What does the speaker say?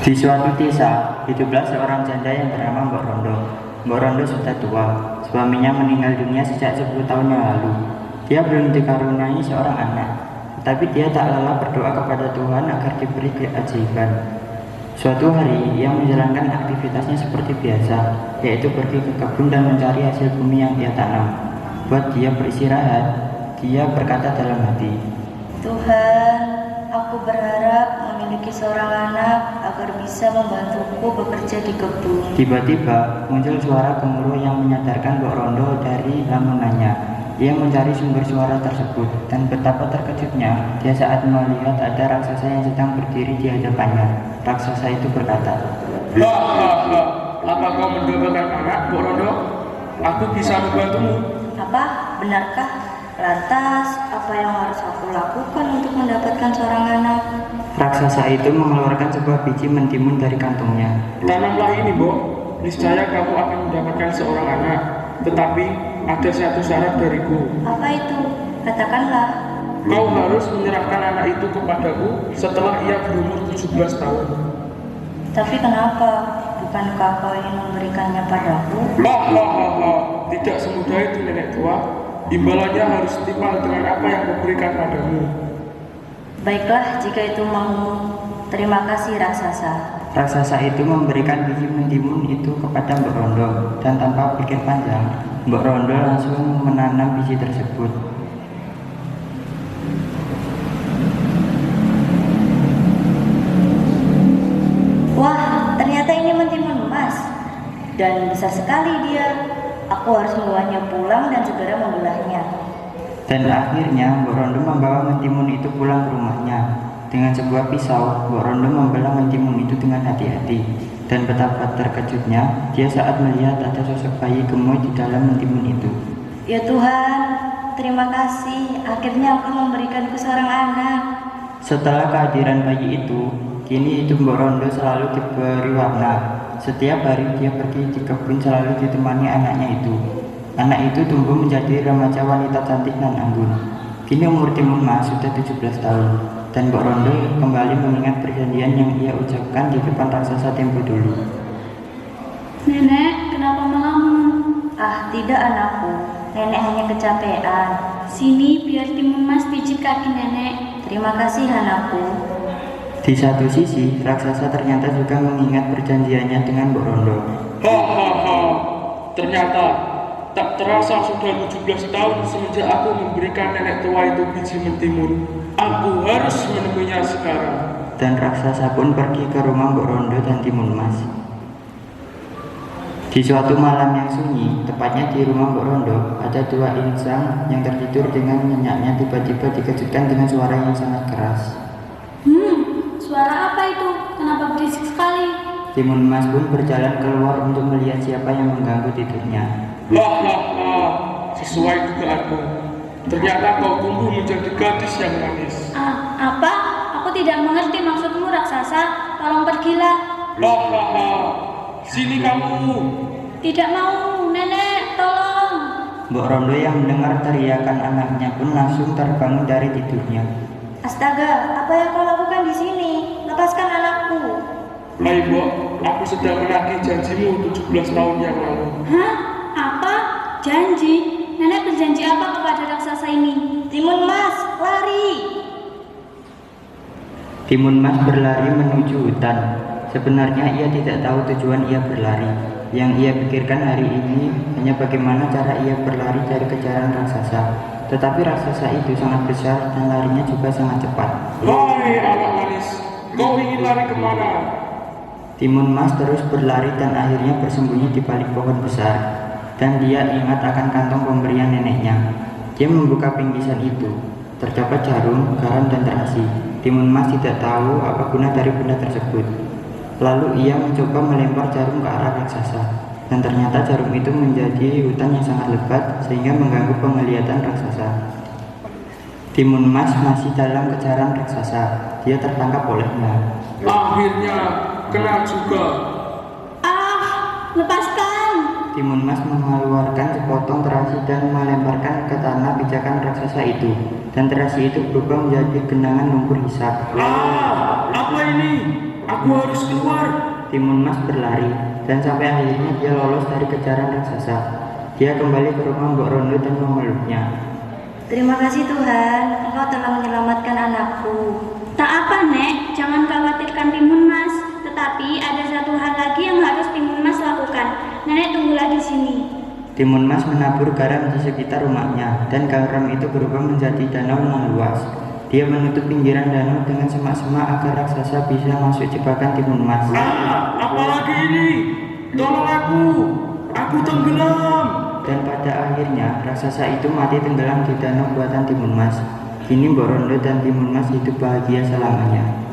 Di suatu desa, hiduplah seorang janda yang bernama Mbok Rondo. Mbok Rondo sudah tua, suaminya meninggal dunia sejak 10 tahun yang lalu. Dia belum dikaruniai seorang anak, tetapi dia tak lelah berdoa kepada Tuhan agar diberi keajaiban. Suatu hari, ia menjalankan aktivitasnya seperti biasa, yaitu pergi ke kebun dan mencari hasil bumi yang ia tanam. Buat dia beristirahat, dia berkata dalam hati, Tuhan, aku berharap memiliki seorang anak agar bisa membantuku bekerja di kebun. Tiba-tiba muncul suara gemuruh yang menyadarkan Mbok Rondo dari lamunannya. Ia mencari sumber suara tersebut dan betapa terkejutnya dia saat melihat ada raksasa yang sedang berdiri di hadapannya. Raksasa itu berkata, Hahaha, apa kau mendapatkan anak, Mbok Rondo? Aku bisa membantumu. Apa? Benarkah? Lantas, apa yang harus aku lakukan untuk mendapatkan seorang anak? Raksasa itu mengeluarkan sebuah biji mentimun dari kantongnya. Tanamlah ini, Mbok. Niscaya kamu akan mendapatkan seorang anak. Tetapi ada satu syarat dariku. Apa itu? Katakanlah. Kau harus menyerahkan anak itu kepadaku setelah ia berumur 17 tahun. Tapi kenapa? Bukankah kau ingin memberikannya padaku? Hahaha, tidak semudah itu, nenek tua. Imbalannya harus setimpal dengan apa yang kuberikan padamu. Baiklah, jika itu maumu. Terima kasih, raksasa. Raksasa itu memberikan biji mentimun itu kepada Mbok Rondo dan tanpa pikir panjang, Mbok Rondo langsung menanam biji tersebut. Wah, ternyata ini mentimun emas. Dan besar sekali dia. Aku harus membawanya pulang dan segera membelahnya. Dan akhirnya Mbok Rondo membawa mentimun itu pulang ke rumahnya. Dengan sebuah pisau, Mbok Rondo membelah mentimun itu dengan hati-hati. Dan betapa terkejutnya dia saat melihat ada sosok bayi gemoy di dalam mentimun itu. Ya Tuhan, terima kasih. Akhirnya Engkau memberikanku seorang anak. Setelah kehadiran bayi itu, kini hidup Mbok Rondo selalu diberi warna. Setiap hari dia pergi di kebun selalu ditemani anaknya itu. Anak itu tumbuh menjadi remaja wanita cantik dan anggun. Kini umur Timun Mas sudah 17 tahun. Dan Mbok Rondo kembali mengingat perjanjian yang ia ucapkan di depan raksasa tempo dulu. Nenek, kenapa melamun? Ah, tidak anakku. Nenek hanya kecapean. Sini biar Timun Mas pijit kaki nenek. Terima kasih anakku. Di satu sisi, raksasa ternyata juga mengingat perjanjiannya dengan Mbok Rondo. Hahaha, ternyata tak terasa sudah 17 tahun semenjak aku memberikan nenek tua itu biji mentimun. Aku harus menemuinya sekarang. Dan raksasa pun pergi ke rumah Mbok Rondo dan Timun Mas. Di suatu malam yang sunyi, tepatnya di rumah Mbok Rondo, ada dua insan yang tertidur dengan nyenyaknya tiba-tiba dikejutkan dengan suara yang sangat keras. Suara apa itu? Kenapa berisik sekali? Timun Mas pun berjalan keluar untuk melihat siapa yang mengganggu tidurnya. Hahaha, sesuai dugaanku. Ternyata kau tumbuh menjadi gadis yang manis. Apa? Aku tidak mengerti maksudmu, raksasa. Tolong pergilah. Hahaha, sini kamu. Tidak mau, nenek, tolong. Mbok Rondo yang mendengar teriakan anaknya pun langsung terbangun dari tidurnya. Astaga, apa yang kau lakukan di sini? Lepaskan anakku. Hai Mbok, aku sedang menagih janjimu 17 tahun yang lalu. Hah? Apa? Janji? Nenek berjanji apa kepada raksasa ini? Timun Mas, lari. Timun Mas berlari menuju hutan. Sebenarnya ia tidak tahu tujuan ia berlari. Yang ia pikirkan hari ini hanya bagaimana cara ia berlari dari kejaran raksasa. Tetapi raksasa itu sangat besar dan larinya juga sangat cepat. Hai anak manis, kau ingin lari kemana? Timun Mas terus berlari dan akhirnya bersembunyi di balik pohon besar. Dan dia ingat akan kantong pemberian neneknya. Dia membuka bingkisan itu. Terdapat jarum, garam, dan terasi. Timun Mas tidak tahu apa guna dari benda tersebut. Lalu ia mencoba melempar jarum ke arah raksasa. Dan ternyata jarum itu menjadi hutan yang sangat lebat sehingga mengganggu penglihatan raksasa. Timun Mas masih dalam kejaran raksasa. Dia tertangkap olehnya. Akhirnya kena juga. Lepaskan. Timun Mas mengeluarkan sepotong terasi dan melemparkan ke tanah pijakan raksasa itu. Dan terasi itu berubah menjadi genangan lumpur hisap. Apa ini? Aku harus keluar. Timun Mas berlari dan sampai akhirnya dia lolos dari kejaran raksasa. Dia kembali ke rumah Mbok Rondo dan memeluknya. Terima kasih Tuhan, Engkau telah menyelamatkan anakku. Tak apa, Nek. Jangan khawatirkan Timun Mas. Tetapi ada satu hal lagi yang harus Timun Mas lakukan. Nenek tunggulah di sini. Timun Mas menabur garam di sekitar rumahnya dan garam itu berubah menjadi danau yang luas. Dia menutup pinggiran danau dengan semak-semak agar raksasa bisa masuk jebakan Timun Mas. Apalagi ini? Tolong aku tenggelam. Dan pada akhirnya raksasa itu mati tenggelam di danau buatan Timun Mas. Kini Mbok Rondo dan Timun Mas hidup bahagia selamanya.